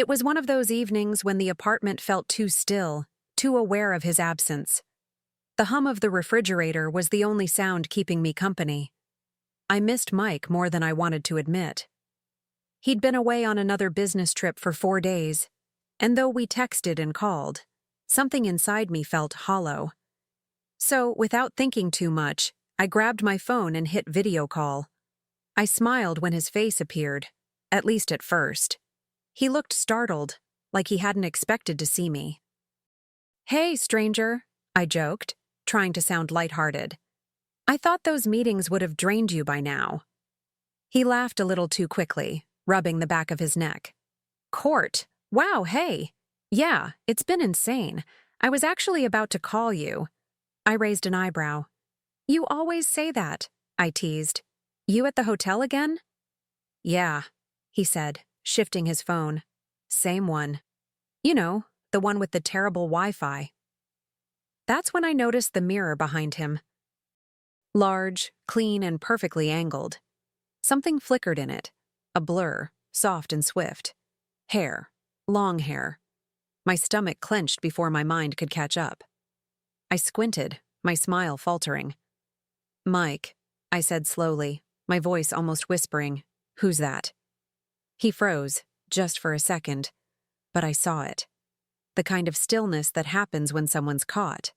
It was one of those evenings when the apartment felt too still, too aware of his absence. The hum of the refrigerator was the only sound keeping me company. I missed Mike more than I wanted to admit. He'd been away on another business trip for 4 days, and though we texted and called, something inside me felt hollow. So, without thinking too much, I grabbed my phone and hit video call. I smiled when his face appeared, at least at first. He looked startled, like he hadn't expected to see me. "Hey, stranger," I joked, trying to sound lighthearted. "I thought those meetings would have drained you by now." He laughed a little too quickly, rubbing the back of his neck. "Court, wow, hey. Yeah, it's been insane. I was actually about to call you." I raised an eyebrow. "You always say that," I teased. "You at the hotel again?" "Yeah," he said, shifting his phone. "Same one. You know, the one with the terrible Wi-Fi." That's when I noticed the mirror behind him. Large, clean, and perfectly angled. Something flickered in it, a blur, soft and swift. Hair, long hair. My stomach clenched before my mind could catch up. I squinted, my smile faltering. "Mike," I said slowly, my voice almost whispering, "Who's that?" He froze, just for a second, but I saw it. The kind of stillness that happens when someone's caught.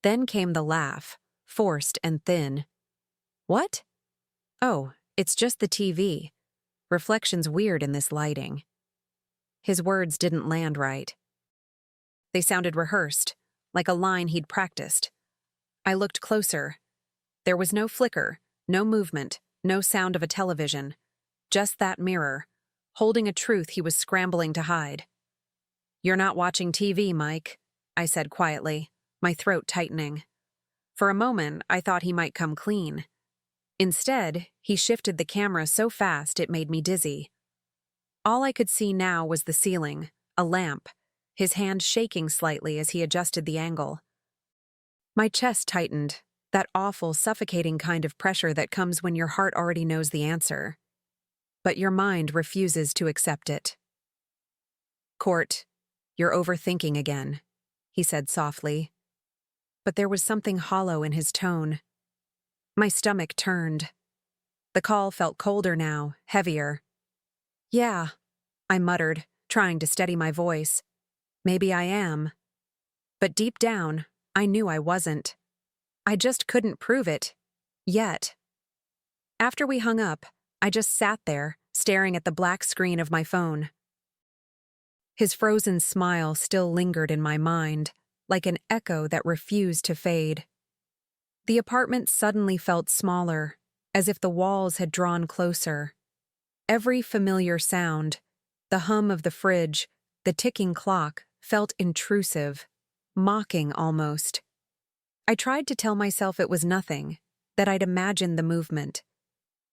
Then came the laugh, forced and thin. "What?" "Oh, it's just the TV. Reflection's weird in this lighting." His words didn't land right. They sounded rehearsed, like a line he'd practiced. I looked closer. There was no flicker, no movement, no sound of a television. Just that mirror, holding a truth he was scrambling to hide. "You're not watching TV, Mike," I said quietly, my throat tightening. For a moment, I thought he might come clean. Instead, he shifted the camera so fast it made me dizzy. All I could see now was the ceiling, a lamp, his hand shaking slightly as he adjusted the angle. My chest tightened, that awful, suffocating kind of pressure that comes when your heart already knows the answer. But your mind refuses to accept it. "Court, you're overthinking again," he said softly. But there was something hollow in his tone. My stomach turned. The call felt colder now, heavier. "Yeah," I muttered, trying to steady my voice. "Maybe I am." But deep down, I knew I wasn't. I just couldn't prove it. Yet. After we hung up, I just sat there, staring at the black screen of my phone. His frozen smile still lingered in my mind, like an echo that refused to fade. The apartment suddenly felt smaller, as if the walls had drawn closer. Every familiar sound, the hum of the fridge, the ticking clock, felt intrusive, mocking almost. I tried to tell myself it was nothing, that I'd imagined the movement.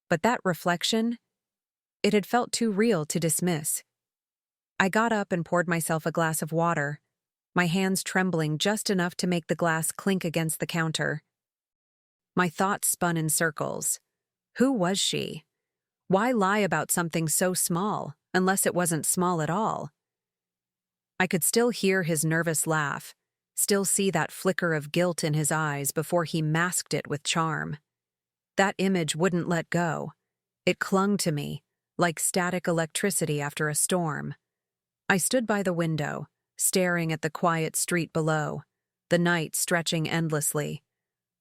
But that reflection, it had felt too real to dismiss. I got up and poured myself a glass of water, my hands trembling just enough to make the glass clink against the counter. My thoughts spun in circles. Who was she? Why lie about something so small, unless it wasn't small at all? I could still hear his nervous laugh, still see that flicker of guilt in his eyes before he masked it with charm. That image wouldn't let go. It clung to me, like static electricity after a storm. I stood by the window, staring at the quiet street below, the night stretching endlessly.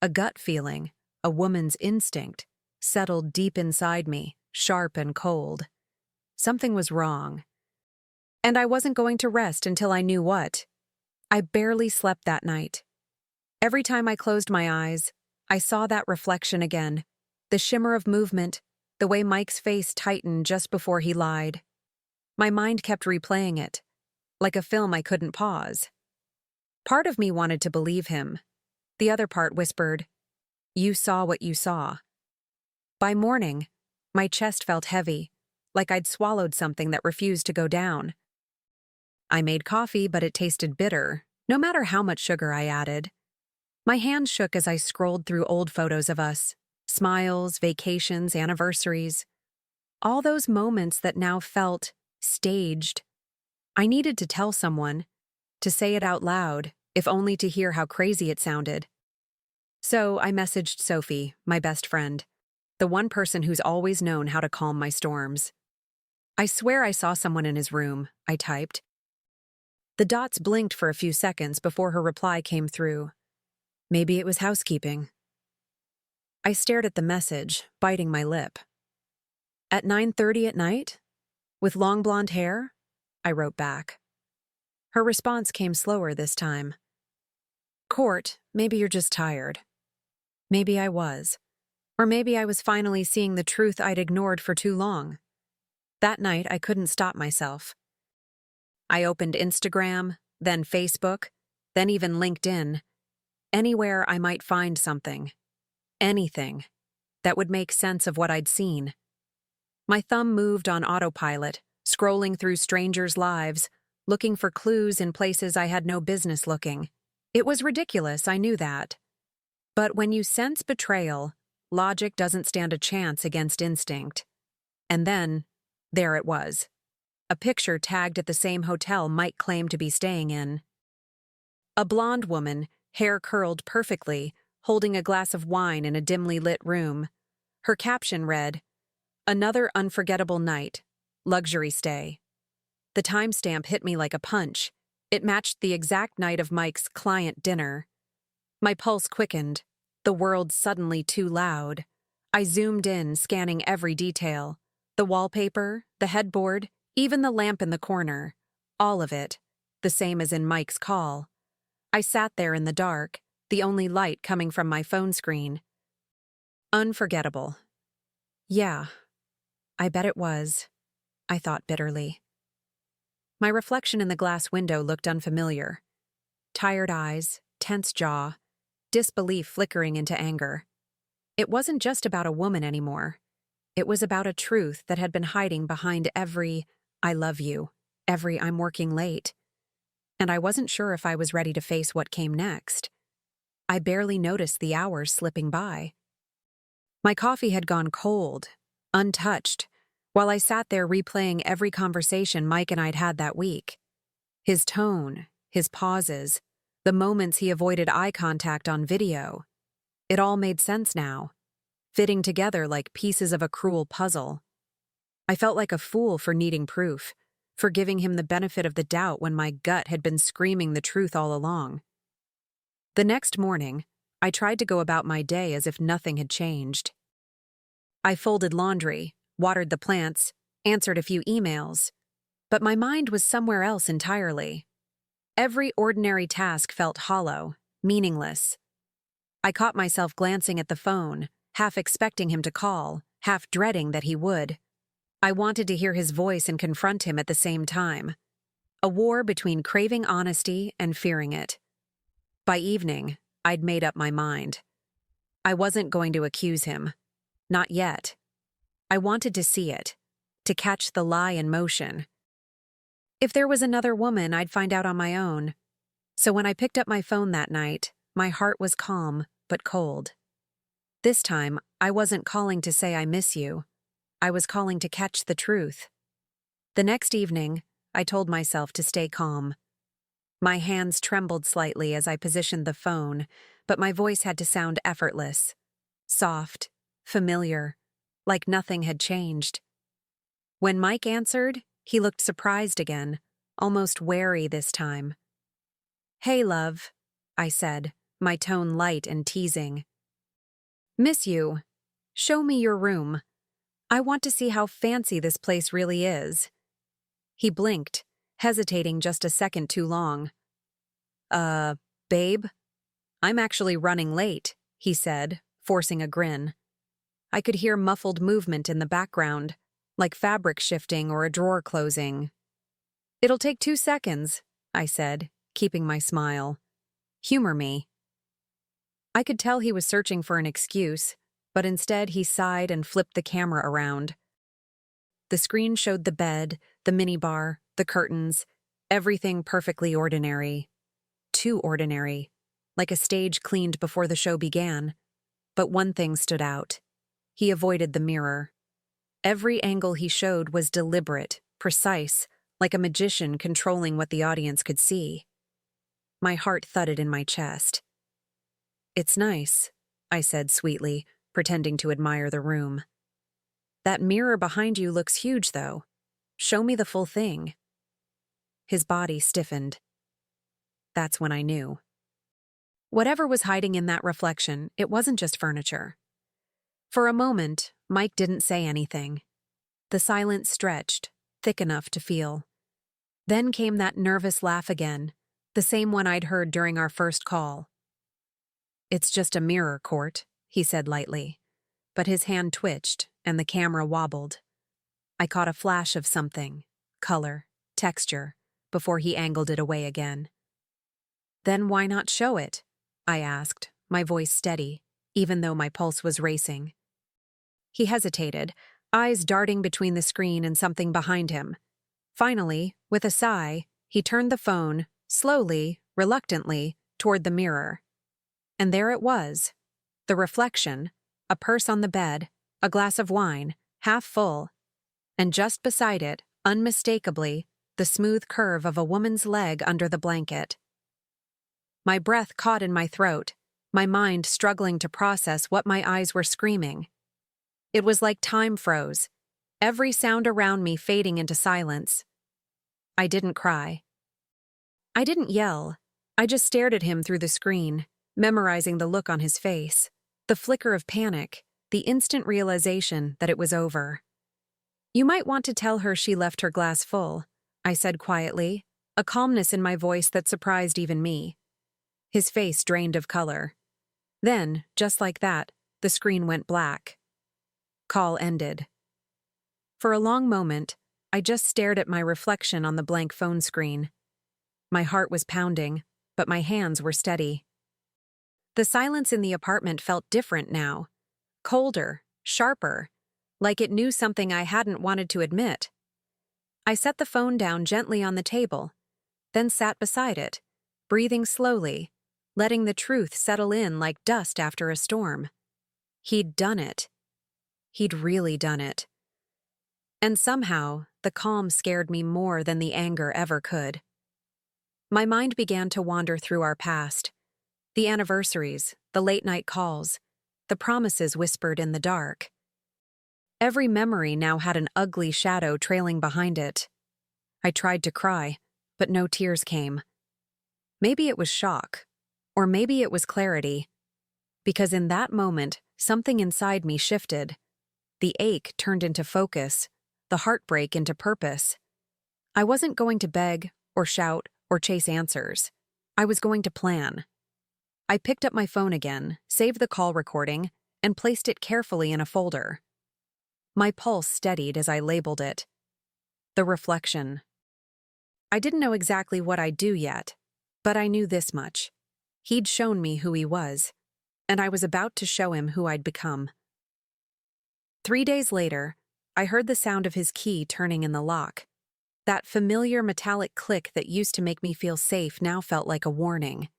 A gut feeling, a woman's instinct, settled deep inside me, sharp and cold. Something was wrong. And I wasn't going to rest until I knew what. I barely slept that night. Every time I closed my eyes, I saw that reflection again, the shimmer of movement, the way Mike's face tightened just before he lied. My mind kept replaying it, like a film I couldn't pause. Part of me wanted to believe him. The other part whispered, "You saw what you saw." By morning, my chest felt heavy, like I'd swallowed something that refused to go down. I made coffee, but it tasted bitter, no matter how much sugar I added. My hands shook as I scrolled through old photos of us, smiles, vacations, anniversaries. All those moments that now felt staged, I needed to tell someone, to say it out loud, if only to hear how crazy it sounded. So I messaged Sophie, my best friend, the one person who's always known how to calm my storms. "I swear I saw someone in his room," I typed. The dots blinked for a few seconds before her reply came through. Maybe it was housekeeping. I stared at the message, biting my lip. "At 9:30 at night? With long blonde hair?" I wrote back. Her response came slower this time. "Court, maybe you're just tired." Maybe I was. Or maybe I was finally seeing the truth I'd ignored for too long. That night, I couldn't stop myself. I opened Instagram, then Facebook, then even LinkedIn. Anywhere I might find something. Anything. That would make sense of what I'd seen. My thumb moved on autopilot, scrolling through strangers' lives, looking for clues in places I had no business looking. It was ridiculous, I knew that. But when you sense betrayal, logic doesn't stand a chance against instinct. And then, there it was. A picture tagged at the same hotel Mike claimed to be staying in. A blonde woman, hair curled perfectly, holding a glass of wine in a dimly lit room. Her caption read, "Another unforgettable night. Luxury stay." The timestamp hit me like a punch. It matched the exact night of Mike's client dinner. My pulse quickened. The world suddenly too loud. I zoomed in, scanning every detail. The wallpaper, the headboard, even the lamp in the corner. All of it. The same as in Mike's call. I sat there in the dark, the only light coming from my phone screen. Unforgettable. Yeah, I bet it was, I thought bitterly. My reflection in the glass window looked unfamiliar. Tired eyes, tense jaw, disbelief flickering into anger. It wasn't just about a woman anymore. It was about a truth that had been hiding behind every "I love you," every "I'm working late." And I wasn't sure if I was ready to face what came next. I barely noticed the hours slipping by. My coffee had gone cold, untouched, while I sat there replaying every conversation Mike and I'd had that week. His tone, his pauses, the moments he avoided eye contact on video. It all made sense now, fitting together like pieces of a cruel puzzle. I felt like a fool for needing proof, for giving him the benefit of the doubt when my gut had been screaming the truth all along. The next morning, I tried to go about my day as if nothing had changed. I folded laundry, watered the plants, answered a few emails, but my mind was somewhere else entirely. Every ordinary task felt hollow, meaningless. I caught myself glancing at the phone, half expecting him to call, half dreading that he would. I wanted to hear his voice and confront him at the same time. A war between craving honesty and fearing it. By evening, I'd made up my mind. I wasn't going to accuse him. Not yet. I wanted to see it, to catch the lie in motion. If there was another woman, I'd find out on my own. So when I picked up my phone that night, my heart was calm, but cold. This time, I wasn't calling to say I miss you. I was calling to catch the truth. The next evening, I told myself to stay calm. My hands trembled slightly as I positioned the phone, but my voice had to sound effortless. Soft, familiar, like nothing had changed. When Mike answered, he looked surprised again, almost wary this time. "Hey, love," I said, my tone light and teasing. "Miss you. Show me your room. I want to see how fancy this place really is." He blinked, hesitating just a second too long. Babe? I'm actually running late," he said, forcing a grin. I could hear muffled movement in the background, like fabric shifting or a drawer closing. "It'll take 2 seconds," I said, keeping my smile. "Humor me." I could tell he was searching for an excuse, but instead he sighed and flipped the camera around. The screen showed the bed, the minibar, the curtains, everything perfectly ordinary. Too ordinary, like a stage cleaned before the show began. But one thing stood out. He avoided the mirror. Every angle he showed was deliberate, precise, like a magician controlling what the audience could see. My heart thudded in my chest. "It's nice," I said sweetly, pretending to admire the room. "That mirror behind you looks huge, though. Show me the full thing." His body stiffened. That's when I knew. Whatever was hiding in that reflection, it wasn't just furniture. For a moment, Mike didn't say anything. The silence stretched, thick enough to feel. Then came that nervous laugh again, the same one I'd heard during our first call. "It's just a mirror, Court," he said lightly. But his hand twitched, and the camera wobbled. I caught a flash of something, color, texture, before he angled it away again. "Then why not show it?" I asked, my voice steady, even though my pulse was racing. He hesitated, eyes darting between the screen and something behind him. Finally, with a sigh, he turned the phone, slowly, reluctantly, toward the mirror. And there it was. The reflection, a purse on the bed, a glass of wine, half full, and just beside it, unmistakably, the smooth curve of a woman's leg under the blanket. My breath caught in my throat, my mind struggling to process what my eyes were screaming. It was like time froze, every sound around me fading into silence. I didn't cry. I didn't yell. I just stared at him through the screen, memorizing the look on his face, the flicker of panic, the instant realization that it was over. "You might want to tell her she left her glass full," I said quietly, a calmness in my voice that surprised even me. His face drained of color. Then, just like that, the screen went black. Call ended. For a long moment, I just stared at my reflection on the blank phone screen. My heart was pounding, but my hands were steady. The silence in the apartment felt different now. Colder, sharper, like it knew something I hadn't wanted to admit. I set the phone down gently on the table, then sat beside it, breathing slowly, letting the truth settle in like dust after a storm. He'd done it. He'd really done it. And somehow, the calm scared me more than the anger ever could. My mind began to wander through our past. The anniversaries, the late-night calls, the promises whispered in the dark. Every memory now had an ugly shadow trailing behind it. I tried to cry, but no tears came. Maybe it was shock, or maybe it was clarity. Because in that moment, something inside me shifted. The ache turned into focus, the heartbreak into purpose. I wasn't going to beg, or shout, or chase answers. I was going to plan. I picked up my phone again, saved the call recording, and placed it carefully in a folder. My pulse steadied as I labeled it. The reflection. I didn't know exactly what I'd do yet, but I knew this much. He'd shown me who he was, and I was about to show him who I'd become. 3 days later, I heard the sound of his key turning in the lock. That familiar metallic click that used to make me feel safe now felt like a warning.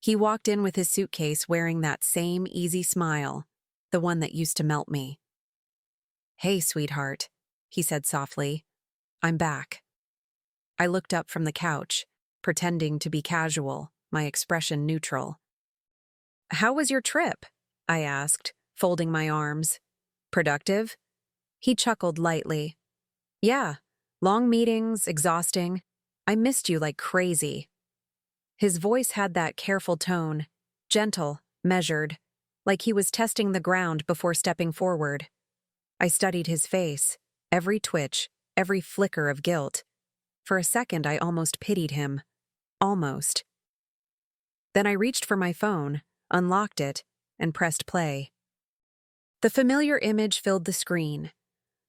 He walked in with his suitcase wearing that same easy smile, the one that used to melt me. "Hey, sweetheart," he said softly. "I'm back." I looked up from the couch, pretending to be casual, my expression neutral. "How was your trip?" I asked, folding my arms. "Productive?" He chuckled lightly. "Yeah, long meetings, exhausting. I missed you like crazy." His voice had that careful tone, gentle, measured, like he was testing the ground before stepping forward. I studied his face, every twitch, every flicker of guilt. For a second, I almost pitied him. Almost. Then I reached for my phone, unlocked it, and pressed play. The familiar image filled the screen.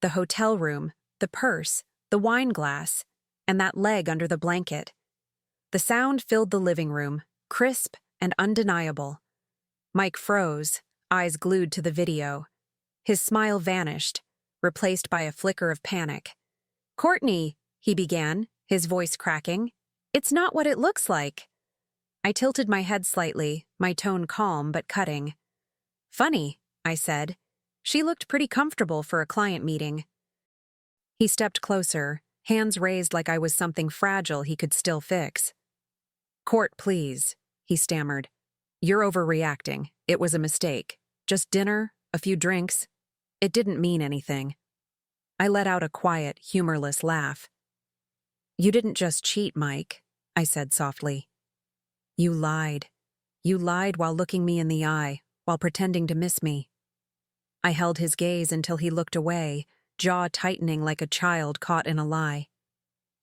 The hotel room, the purse, the wine glass, and that leg under the blanket. The sound filled the living room, crisp and undeniable. Mike froze, eyes glued to the video. His smile vanished, replaced by a flicker of panic. "Courtney," he began, his voice cracking. "It's not what it looks like." I tilted my head slightly, my tone calm but cutting. "Funny," I said. "She looked pretty comfortable for a client meeting." He stepped closer, hands raised like I was something fragile he could still fix. "Court, please," he stammered. "You're overreacting. It was a mistake. Just dinner, a few drinks. It didn't mean anything." I let out a quiet, humorless laugh. "You didn't just cheat, Mike," I said softly. "You lied. You lied while looking me in the eye, while pretending to miss me." I held his gaze until he looked away, jaw tightening like a child caught in a lie.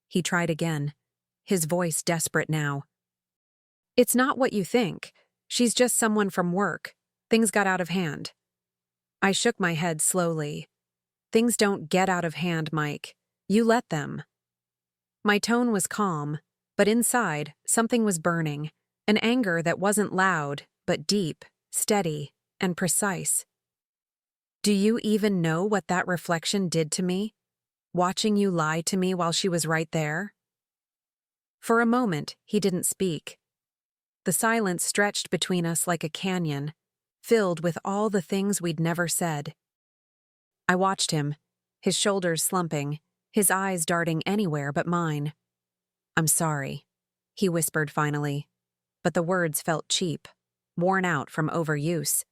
He tried again, his voice desperate now. "It's not what you think. She's just someone from work. Things got out of hand." I shook my head slowly. "Things don't get out of hand, Mike. You let them." My tone was calm, but inside, something was burning, an anger that wasn't loud, but deep, steady, and precise. "Do you even know what that reflection did to me? Watching you lie to me while she was right there?" For a moment, he didn't speak. The silence stretched between us like a canyon, filled with all the things we'd never said. I watched him, his shoulders slumping, his eyes darting anywhere but mine. "I'm sorry," he whispered finally, but the words felt cheap, worn out from overuse.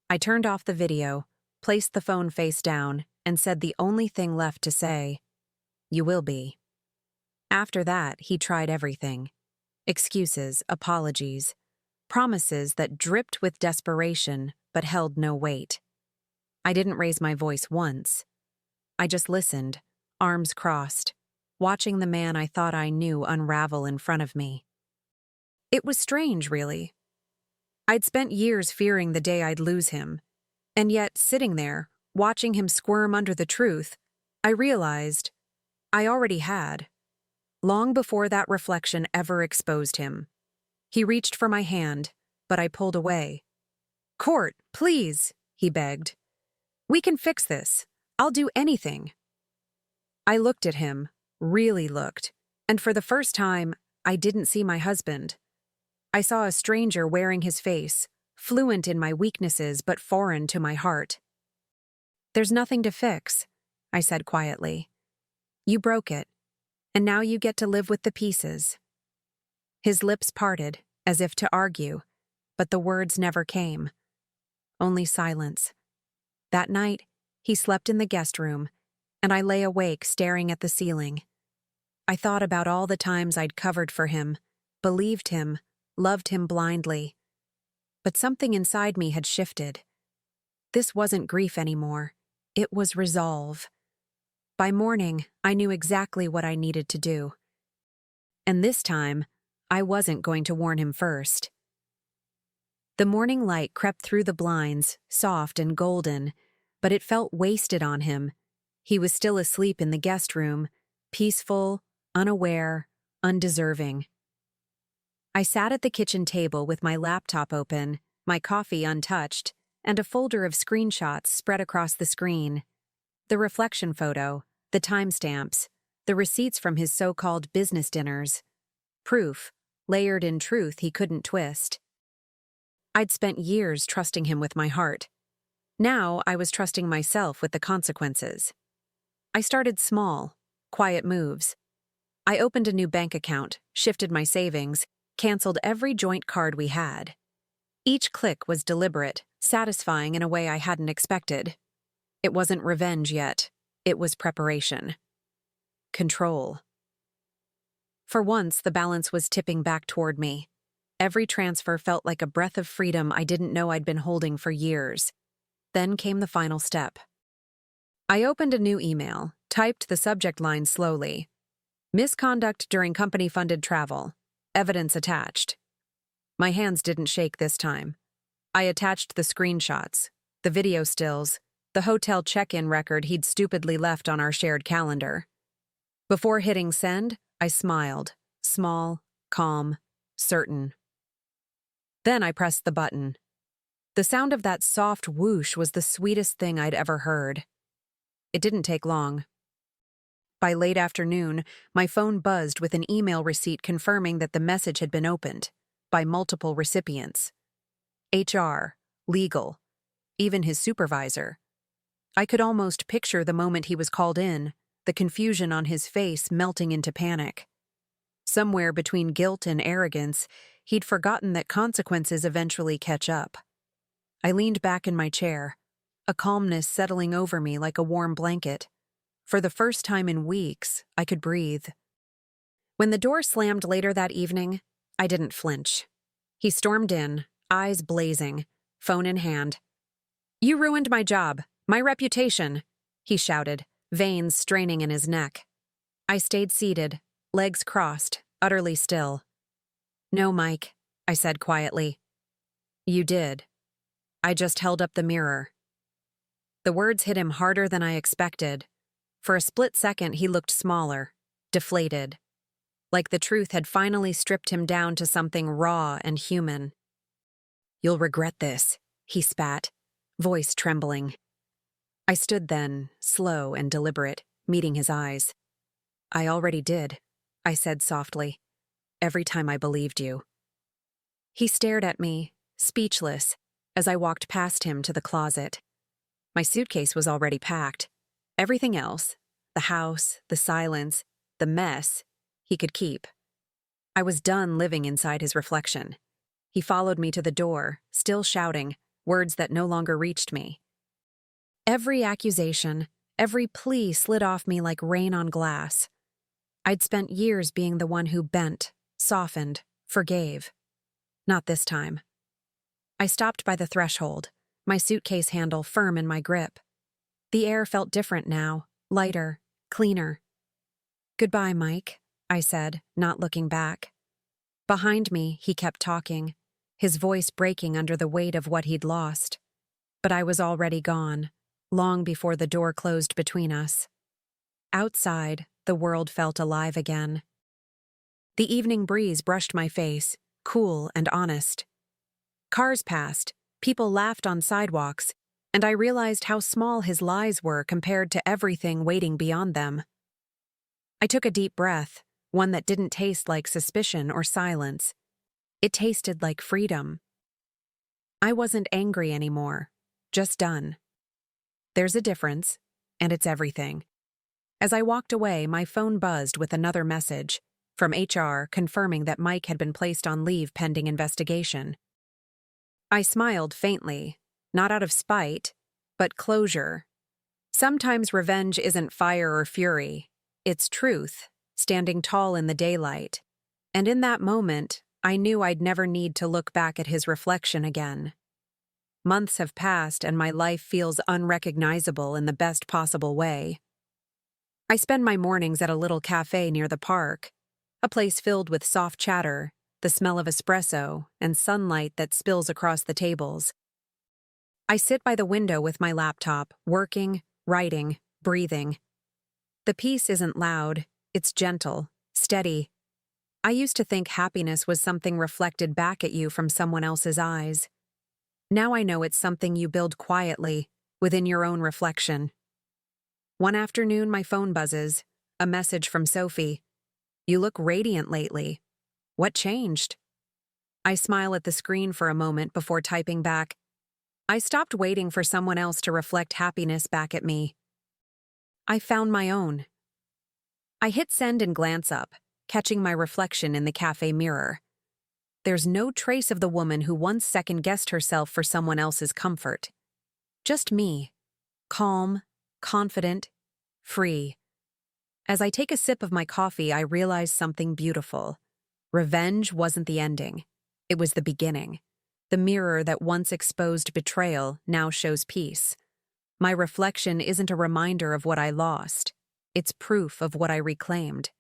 I turned off the video, placed the phone face down, and said the only thing left to say, "You will be." After that, he tried everything. Excuses, apologies, promises that dripped with desperation but held no weight. I didn't raise my voice once. I just listened, arms crossed, watching the man I thought I knew unravel in front of me. It was strange, really. I'd spent years fearing the day I'd lose him, and yet sitting there, watching him squirm under the truth, I realized I already had, long before that reflection ever exposed him. He reached for my hand, but I pulled away. "Court, please," he begged. "We can fix this. I'll do anything." I looked at him, really looked, and for the first time, I didn't see my husband. I saw a stranger wearing his face, fluent in my weaknesses but foreign to my heart. "There's nothing to fix," I said quietly. "You broke it, and now you get to live with the pieces." His lips parted, as if to argue, but the words never came. Only silence. That night, he slept in the guest room, and I lay awake staring at the ceiling. I thought about all the times I'd covered for him, believed him, loved him blindly. But something inside me had shifted. This wasn't grief anymore. It was resolve. By morning, I knew exactly what I needed to do. And this time, I wasn't going to warn him first. The morning light crept through the blinds, soft and golden, but it felt wasted on him. He was still asleep in the guest room, peaceful, unaware, undeserving. I sat at the kitchen table with my laptop open, my coffee untouched, and a folder of screenshots spread across the screen. The reflection photo, the timestamps, the receipts from his so-called business dinners. Proof, layered in truth he couldn't twist. I'd spent years trusting him with my heart. Now I was trusting myself with the consequences. I started small, quiet moves. I opened a new bank account, shifted my savings, canceled every joint card we had. Each click was deliberate, satisfying in a way I hadn't expected. It wasn't revenge yet. It was preparation. Control. For once, the balance was tipping back toward me. Every transfer felt like a breath of freedom I didn't know I'd been holding for years. Then came the final step. I opened a new email, typed the subject line slowly. "Misconduct during company-funded travel. Evidence attached." My hands didn't shake this time. I attached the screenshots, the video stills, the hotel check-in record he'd stupidly left on our shared calendar. Before hitting send, I smiled, small, calm, certain. Then I pressed the button. The sound of that soft whoosh was the sweetest thing I'd ever heard. It didn't take long. By late afternoon, my phone buzzed with an email receipt confirming that the message had been opened, by multiple recipients. HR, legal, even his supervisor. I could almost picture the moment he was called in, the confusion on his face melting into panic. Somewhere between guilt and arrogance, he'd forgotten that consequences eventually catch up. I leaned back in my chair, a calmness settling over me like a warm blanket. For the first time in weeks, I could breathe. When the door slammed later that evening, I didn't flinch. He stormed in, eyes blazing, phone in hand. "You ruined my job, my reputation," he shouted, veins straining in his neck. I stayed seated, legs crossed, utterly still. "No, Mike," I said quietly. "You did. I just held up the mirror." The words hit him harder than I expected. For a split second, he looked smaller, deflated, like the truth had finally stripped him down to something raw and human. "You'll regret this," he spat, voice trembling. I stood then, slow and deliberate, meeting his eyes. "I already did," I said softly, "every time I believed you." He stared at me, speechless, as I walked past him to the closet. My suitcase was already packed. Everything else, the house, the silence, the mess, he could keep. I was done living inside his reflection. He followed me to the door, still shouting, words that no longer reached me. Every accusation, every plea slid off me like rain on glass. I'd spent years being the one who bent, softened, forgave. Not this time. I stopped by the threshold, my suitcase handle firm in my grip. The air felt different now, lighter, cleaner. "Goodbye, Mike," I said, not looking back. Behind me, he kept talking, his voice breaking under the weight of what he'd lost. But I was already gone, long before the door closed between us. Outside, the world felt alive again. The evening breeze brushed my face, cool and honest. Cars passed, people laughed on sidewalks, and I realized how small his lies were compared to everything waiting beyond them. I took a deep breath, one that didn't taste like suspicion or silence. It tasted like freedom. I wasn't angry anymore, just done. There's a difference, and it's everything. As I walked away, my phone buzzed with another message from HR confirming that Mike had been placed on leave pending investigation. I smiled faintly, not out of spite, but closure. Sometimes revenge isn't fire or fury, it's truth, standing tall in the daylight. And in that moment, I knew I'd never need to look back at his reflection again. Months have passed and my life feels unrecognizable in the best possible way. I spend my mornings at a little cafe near the park, a place filled with soft chatter, the smell of espresso, and sunlight that spills across the tables. I sit by the window with my laptop, working, writing, breathing. The peace isn't loud, it's gentle, steady. I used to think happiness was something reflected back at you from someone else's eyes. Now I know it's something you build quietly, within your own reflection. One afternoon, my phone buzzes, a message from Sophie. "You look radiant lately. What changed?" I smile at the screen for a moment before typing back. I stopped waiting for someone else to reflect happiness back at me. I found my own. I hit send and glance up, catching my reflection in the cafe mirror. There's no trace of the woman who once second-guessed herself for someone else's comfort. Just me, calm, confident, free. As I take a sip of my coffee, I realize something beautiful. Revenge wasn't the ending. It was the beginning. The mirror that once exposed betrayal now shows peace. My reflection isn't a reminder of what I lost. It's proof of what I reclaimed.